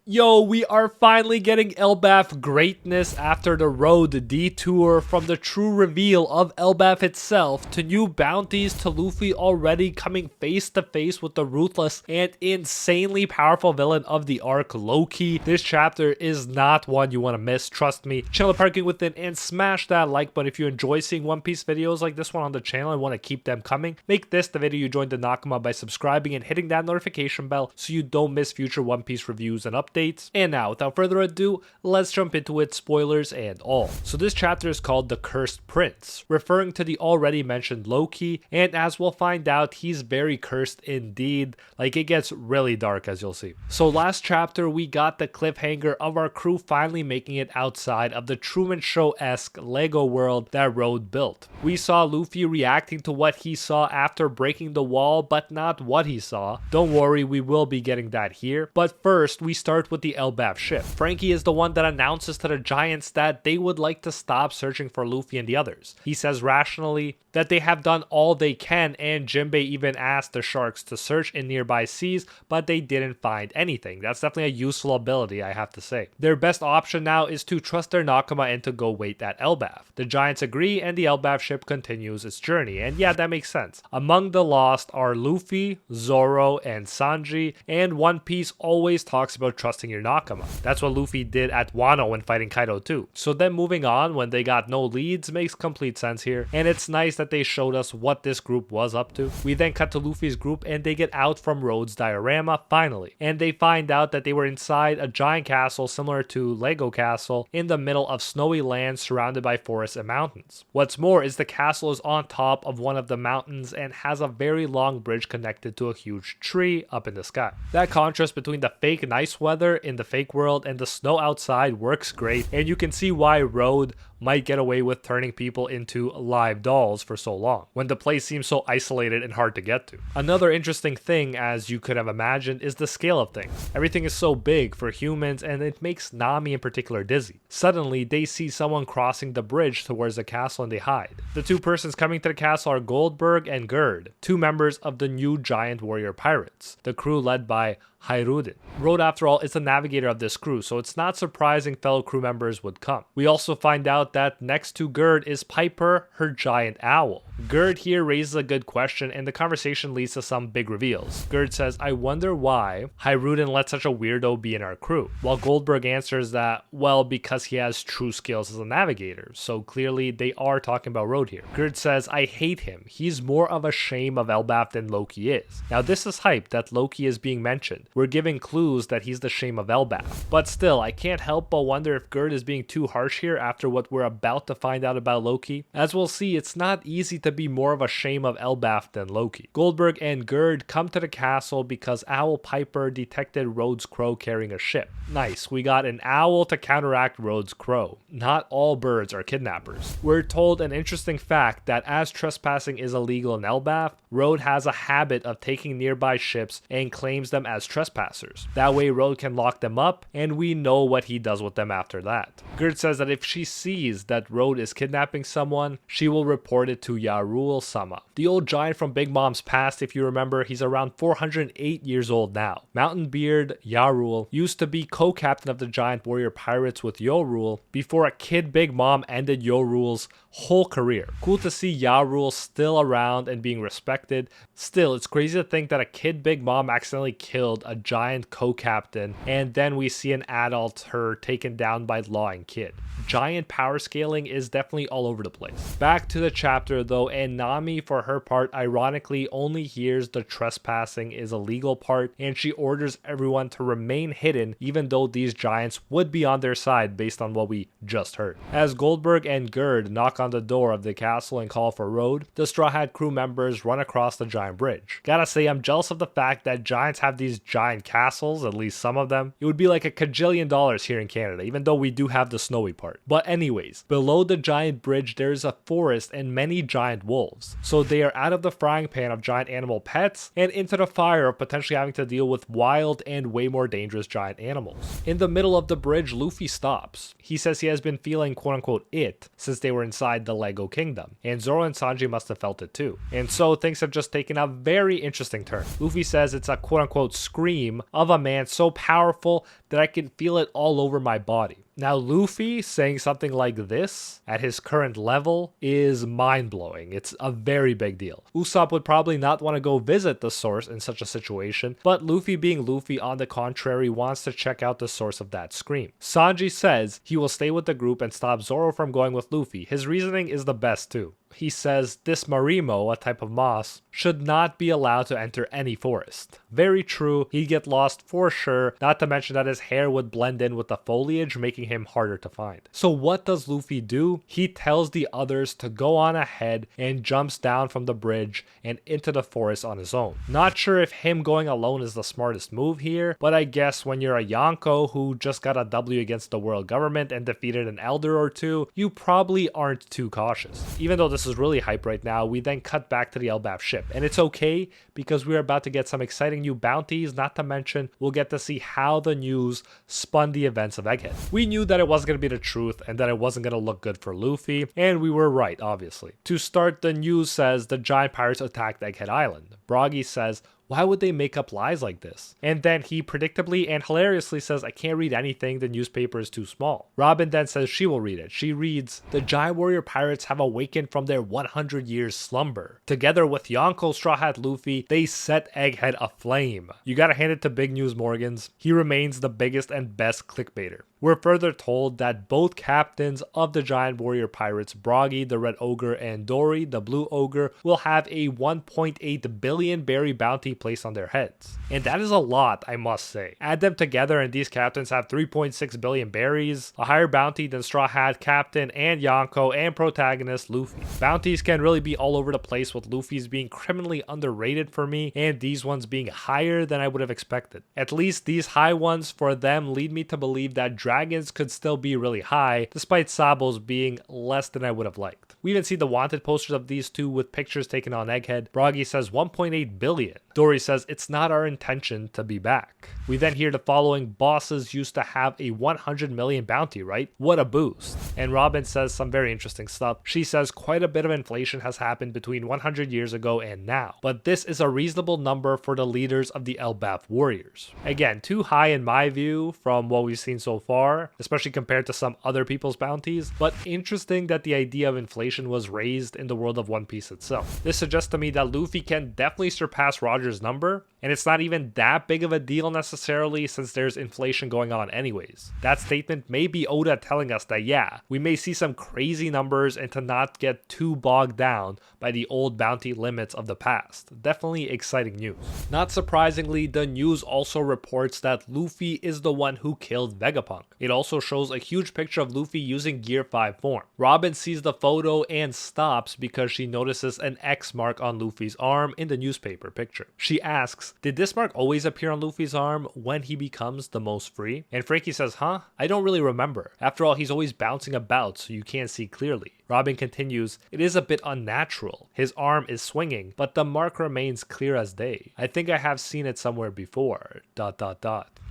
Yo, we are finally getting Elbaf greatness after the road detour, from the true reveal of Elbaf itself to new bounties to Luffy already coming face to face with the ruthless and insanely powerful villain of the arc, Loki. This chapter is not one you want to miss, trust me. Chill the parking within and smash that like button if you enjoy seeing One Piece videos like this one on the channel and want to keep them coming. Make this the video you join the Nakama by subscribing and hitting that notification bell so you don't miss future One Piece reviews and updates. And now, without further ado, let's jump into it, spoilers and all. So this chapter is called The Cursed Prince, referring to the already mentioned Loki, and as we'll find out, he's very cursed indeed. Like, it gets really dark, as you'll see. So last chapter, we got the cliffhanger of our crew finally making it outside of the Truman Show-esque Lego world that Road built. We saw Luffy reacting to what he saw after breaking the wall, but not what he saw. Don't worry, we will be getting that here. But first, we start with the Elbaf ship. Frankie is the one that announces to the Giants that they would like to stop searching for Luffy and the others. He says rationally that they have done all they can, and Jinbei even asked the sharks to search in nearby seas, but they didn't find anything. That's definitely a useful ability, I have to say. Their best option now is to trust their Nakama and to go wait at Elbaf. The Giants agree, and the Elbaf ship continues its journey, and yeah, that makes sense. Among the lost are Luffy, Zoro, and Sanji, and One Piece always talks about trusting your Nakama. That's what Luffy did at Wano when fighting Kaido too. So then moving on, when they got no leads, makes complete sense here, and it's nice that they showed us what this group was up to. We then cut to Luffy's group and they get out from Road's diorama finally, and they find out that they were inside a giant castle similar to Lego Castle in the middle of snowy land surrounded by forests and mountains. What's more is the castle is on top of one of the mountains and has a very long bridge connected to a huge tree up in the sky. That contrast between the fake nice weather in the fake world and the snow outside works great, and you can see why Road might get away with turning people into live dolls for so long, when the place seems so isolated and hard to get to. Another interesting thing, as you could have imagined, is the scale of things. Everything is so big for humans, and it makes Nami in particular dizzy. Suddenly, they see someone crossing the bridge towards the castle and they hide. The two persons coming to the castle are Goldberg and Gerd, two members of the new giant warrior pirates, the crew led by Hairudin. Road, after all, is the navigator of this crew, so it's not surprising fellow crew members would come. We also find out that next to Gerd is Piper, her giant owl. Gerd here raises a good question, and the conversation leads to some big reveals. Gerd says, "I wonder why Hairudin let such a weirdo be in our crew," while Goldberg answers that, well, because he has true skills as a navigator, so clearly they are talking about Road here. Gerd says, "I hate him. He's more of a shame of Elbaf than Loki is." Now this is hype that Loki is being mentioned. We're giving clues that he's the shame of Elbaf. But still, I can't help but wonder if Gerd is being too harsh here after what we're about to find out about Loki. As we'll see, it's not easy to be more of a shame of Elbaf than Loki. Goldberg and Gerd come to the castle because Owl Piper detected Road's crow carrying a ship. Nice, we got an owl to counteract Road's crow. Not all birds are kidnappers. We're told an interesting fact that as trespassing is illegal in Elbaf, Road has a habit of taking nearby ships and claims them as trespassers. That way Road can lock them up, and we know what he does with them after that. Gerd says that if she sees that Road is kidnapping someone, she will report it to Yarul-sama. The old giant from Big Mom's past, if you remember, he's around 408 years old now. Mountain Beard Yarul used to be co-captain of the giant warrior pirates with Yorul before a kid Big Mom ended Yorul's whole career. Cool to see Yarul still around and being respected. Still, it's crazy to think that a kid Big Mom accidentally killed a giant co-captain, and then we see an adult her taken down by Law and Kid. Giant power scaling is definitely all over the place. Back to the chapter though, and Nami for her part ironically only hears the trespassing is illegal part, and she orders everyone to remain hidden even though these giants would be on their side based on what we just heard. As Goldberg and Gerd knock on the door of the castle and call for Road, the Straw Hat crew members run across the giant bridge. Gotta say, I'm jealous of the fact that giants have these giant castles, at least some of them. It would be like a $1 kajillion here in Canada, even though we do have the snowy part. But anyways, below the giant bridge there is a forest and many giant wolves. So they are out of the frying pan of giant animal pets and into the fire of potentially having to deal with wild and way more dangerous giant animals. In the middle of the bridge, Luffy stops. He says he has been feeling quote-unquote it since they were inside the Lego Kingdom, and Zoro and Sanji must have felt it too. And so things have just taken a very interesting turn. Luffy says it's a quote-unquote scream of a man so powerful that I can feel it all over my body. Now, Luffy saying something like this at his current level is mind-blowing. It's a very big deal. Usopp would probably not want to go visit the source in such a situation, but Luffy being Luffy, on the contrary, wants to check out the source of that scream. Sanji says he will stay with the group and stop Zoro from going with Luffy. His reasoning is the best too. He says this Marimo, a type of moss, should not be allowed to enter any forest. Very true, he'd get lost for sure, not to mention that his hair would blend in with the foliage, making him harder to find. So what does Luffy do? He tells the others to go on ahead and jumps down from the bridge and into the forest on his own. Not sure if him going alone is the smartest move here, but I guess when you're a Yonko who just got a W against the world government and defeated an elder or two, you probably aren't too cautious. Even though this is really hype right now, we then cut back to the Elbaf ship. And it's okay because we're about to get some exciting new bounties, not to mention we'll get to see how the news spun the events of Egghead. We knew that it wasn't going to be the truth and that it wasn't going to look good for Luffy, and we were right, obviously. To start, the news says the giant pirates attacked Egghead Island. Broggy says, why would they make up lies like this? And then he predictably and hilariously says, I can't read anything, the newspaper is too small. Robin then says she will read it. She reads, the giant warrior pirates have awakened from their 100 years slumber. Together with Yonko, Straw Hat, Luffy, they set Egghead aflame. You gotta hand it to Big News Morgans. He remains the biggest and best clickbaiter. We're further told that both captains of the giant warrior pirates, Broggy, the red ogre, and Dory, the blue ogre, will have a 1.8 billion berry bounty placed on their heads. And that is a lot, I must say. Add them together and these captains have 3.6 billion berries, a higher bounty than Straw Hat, Captain, and Yonko, and protagonist Luffy. Bounties can really be all over the place, with Luffy's being criminally underrated for me, and these ones being higher than I would have expected. At least these high ones for them lead me to believe that dragons could still be really high, despite Sabo's being less than I would have liked. We even see the wanted posters of these two with pictures taken on Egghead. Broggy says 1.8 billion. Dory says it's not our intention to be back. We then hear the following, bosses used to have a 100 million bounty, right? What a boost. And Robin says some very interesting stuff. She says quite a bit of inflation has happened between 100 years ago and now, but this is a reasonable number for the leaders of the Elbaf warriors. Again, too high in my view from what we've seen so far, especially compared to some other people's bounties, but interesting that the idea of inflation was raised in the world of One Piece itself. This suggests to me that Luffy can definitely surpass Roger's number, and it's not even that big of a deal necessarily since there's inflation going on anyways. That statement may be Oda telling us that yeah, we may see some crazy numbers and to not get too bogged down by the old bounty limits of the past. Definitely exciting news. Not surprisingly, the news also reports that Luffy is the one who killed Vegapunk. It also shows a huge picture of Luffy using Gear 5 form. Robin sees the photo and stops because she notices an X mark on Luffy's arm in the newspaper picture. She asks, did this mark always appear on Luffy's arm when he becomes the most free? And Frankie says, huh? I don't really remember. After all, he's always bouncing about so you can't see clearly. Robin continues, it is a bit unnatural. His arm is swinging, but the mark remains clear as day. I think I have seen it somewhere before. ...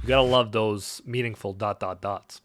You gotta love those meaningful ...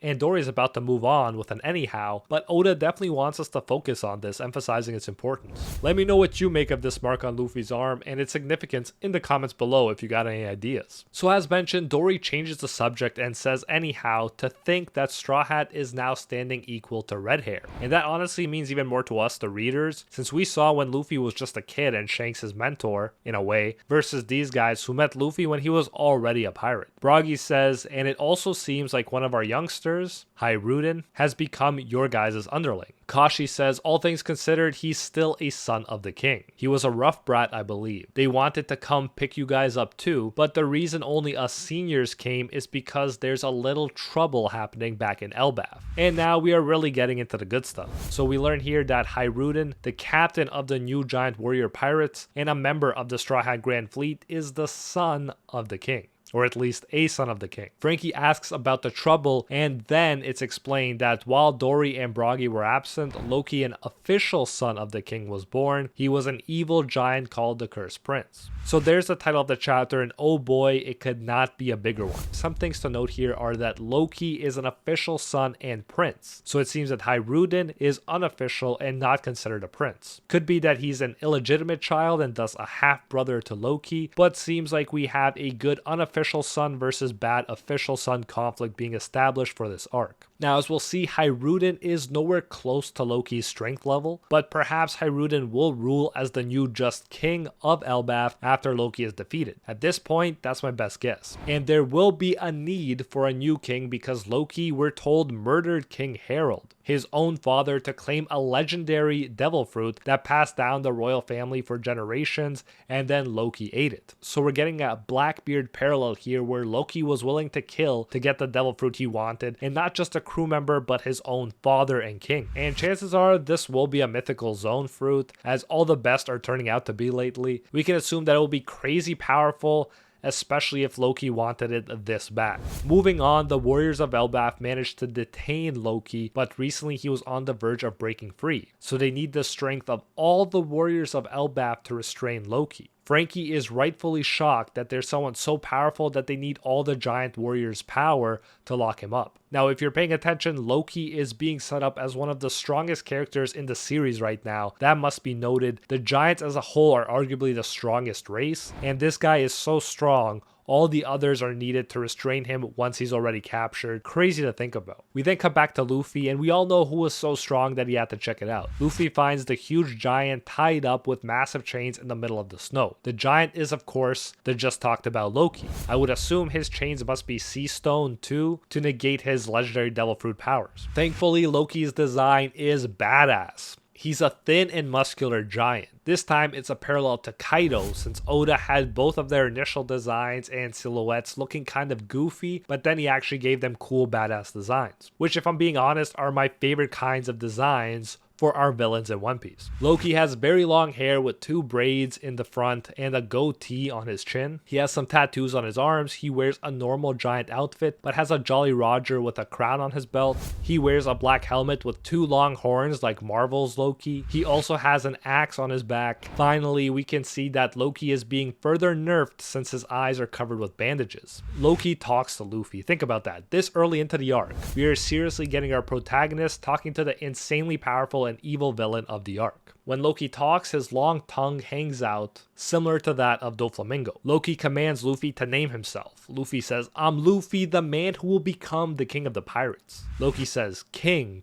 And Dory's about to move on with an anyhow, but Oda definitely wants us to focus on this, emphasizing its importance. Let me know what you make of this mark on Luffy's arm and its significance in the comments below if you got any ideas. So as mentioned, Dory changes the subject and says anyhow to think that Straw Hat is now standing equal to Red Hair. And that honestly means even more to us, the readers, since we saw when Luffy was just a kid and Shanks his mentor, in a way, versus these guys who met Luffy when he was already a pirate. Broggy says, and it also seems like one of our youngsters, Hyrutin, has become your guys' underling. Kashi says, all things considered, he's still a son of the king. He was a rough brat, I believe. They wanted to come pick you guys up too, but the reason only us seniors came is because there's a little trouble happening back in Elbaf. And now we are really getting into the good stuff. So we learn here that Hyrutin, the captain of the new giant warrior pirates and a member of the Straw Hat Grand Fleet, is the son of the king. Or at least a son of the king. Frankie asks about the trouble, and then it's explained that while Dory and Broggy were absent, Loki, an official son of the king, was born. He was an evil giant called the Cursed Prince. So there's the title of the chapter, and oh boy, it could not be a bigger one. Some things to note here are that Loki is an official son and prince. So it seems that Hyrutin is unofficial and not considered a prince. Could be that he's an illegitimate child and thus a half-brother to Loki, but seems like we have a good unofficial official son versus bad official son conflict being established for this arc. Now, as we'll see, Hiruden is nowhere close to Loki's strength level, but perhaps Hiruden will rule as the new just king of Elbaf after Loki is defeated. At this point, that's my best guess. And there will be a need for a new king because Loki, we're told, murdered King Harald, his own father, to claim a legendary devil fruit that passed down the royal family for generations, and then Loki ate it. So we're getting a Blackbeard parallel here where Loki was willing to kill to get the devil fruit he wanted, and not just a crew member but his own father and king. And chances are this will be a mythical zone fruit, as all the best are turning out to be lately. We can assume that it will be crazy powerful, especially if Loki wanted it this bad. Moving on, the warriors of Elbaf managed to detain Loki, but recently he was on the verge of breaking free, so they need the strength of all the warriors of Elbaf to restrain Loki. Frankie is rightfully shocked that there's someone so powerful that they need all the giant warriors' power to lock him up. Now, if you're paying attention, Loki is being set up as one of the strongest characters in the series right now. That must be noted. The giants as a whole are arguably the strongest race, and this guy is so strong, all the others are needed to restrain him once he's already captured. Crazy to think about. We then come back to Luffy, and we all know who was so strong that he had to check it out. Luffy finds the huge giant tied up with massive chains in the middle of the snow. The giant is, of course, the just talked about Loki. I would assume his chains must be sea stone too, to negate his legendary devil fruit powers. Thankfully, Loki's design is badass. He's a thin and muscular giant. This time it's a parallel to Kaido, since Oda had both of their initial designs and silhouettes looking kind of goofy, but then he actually gave them cool badass designs, which, if I'm being honest, are my favorite kinds of designs for our villains in One Piece. Loki has very long hair with 2 braids in the front and a goatee on his chin. He has some tattoos on his arms. He wears a normal giant outfit but has a Jolly Roger with a crown on his belt. He wears a black helmet with 2 long horns like Marvel's Loki. He also has an axe on his back. Finally, we can see that Loki is being further nerfed since his eyes are covered with bandages. Loki talks to Luffy. Think about that. This early into the arc, we are seriously getting our protagonist talking to the insanely powerful and evil villain of the arc. When Loki talks, his long tongue hangs out, similar to that of Doflamingo. Loki commands Luffy to name himself. Luffy says, "I'm Luffy, the man who will become the king of the pirates." Loki says, "King?" ?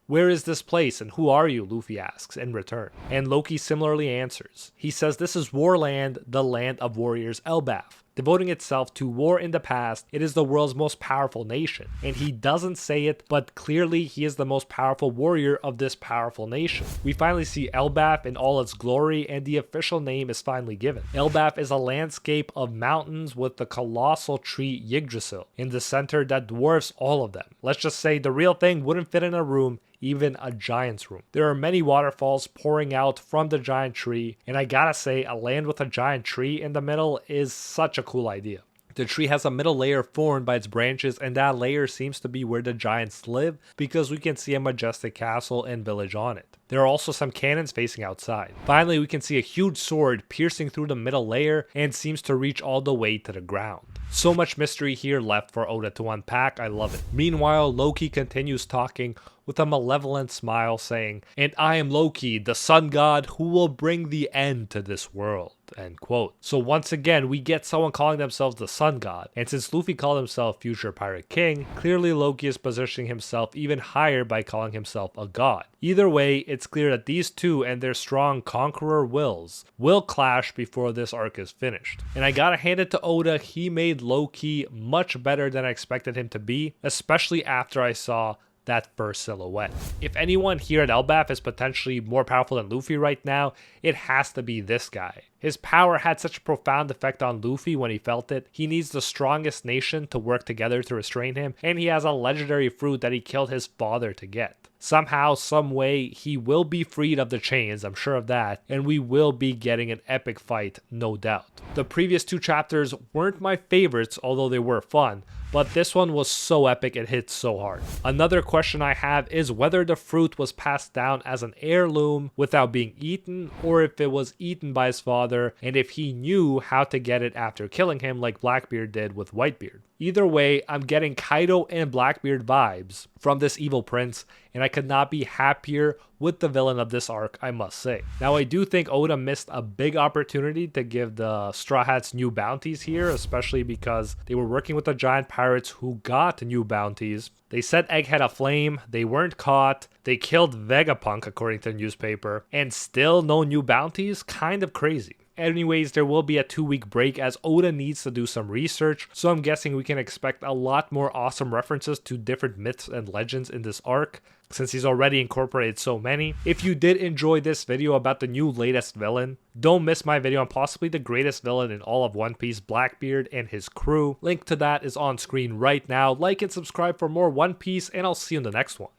"Where is this place and who are you?" Luffy asks in return. And Loki similarly answers. He says this is Warland, the land of warriors Elbaf. Devoting itself to war in the past, it is the world's most powerful nation. And he doesn't say it, but clearly he is the most powerful warrior of this powerful nation. We finally see Elbaf in all its glory, and the official name is finally given. Elbaf is a landscape of mountains with the colossal tree Yggdrasil in the center that dwarfs all of them. Let's just say the real thing wouldn't fit in a room, even a giant's room. There are many waterfalls pouring out from the giant tree, and I gotta say, a land with a giant tree in the middle is such a cool idea. The tree has a middle layer formed by its branches, and that layer seems to be where the giants live because we can see a majestic castle and village on it. There are also some cannons facing outside. Finally, we can see a huge sword piercing through the middle layer and seems to reach all the way to the ground. So much mystery here left for Oda to unpack, I love it. Meanwhile, Loki continues talking with a malevolent smile saying, "And I am Loki, the sun god who will bring the end to this world." End quote. So once again, we get someone calling themselves the sun god. And since Luffy called himself future pirate king, clearly Loki is positioning himself even higher by calling himself a god. Either way, it's clear that these two and their strong conqueror wills will clash before this arc is finished. And I gotta hand it to Oda, he made Loki much better than I expected him to be, especially after I saw that first silhouette. If anyone here at Elbaf is potentially more powerful than Luffy right now, it has to be this guy. His power had such a profound effect on Luffy when he felt it. He needs the strongest nation to work together to restrain him, and he has a legendary fruit that he killed his father to get. Somehow, some way, he will be freed of the chains, I'm sure of that, and we will be getting an epic fight, no doubt. The previous 2 chapters weren't my favorites, although they were fun, but this one was so epic it hit so hard. Another question I have is whether the fruit was passed down as an heirloom without being eaten, or if it was eaten by his father, and if he knew how to get it after killing him like Blackbeard did with Whitebeard. Either way, I'm getting Kaido and Blackbeard vibes from this evil prince, and I could not be happier with the villain of this arc, I must say. Now, I do think Oda missed a big opportunity to give the Straw Hats new bounties here, especially because they were working with the giant pirates who got new bounties. They set Egghead aflame, they weren't caught, they killed Vegapunk according to the newspaper, and still no new bounties? Kind of crazy. Anyways, there will be a 2-week break as Oda needs to do some research, so I'm guessing we can expect a lot more awesome references to different myths and legends in this arc, since he's already incorporated so many. If you did enjoy this video about the new latest villain, don't miss my video on possibly the greatest villain in all of One Piece, Blackbeard and his crew. Link to that is on screen right now. Like and subscribe for more One Piece, and I'll see you in the next one.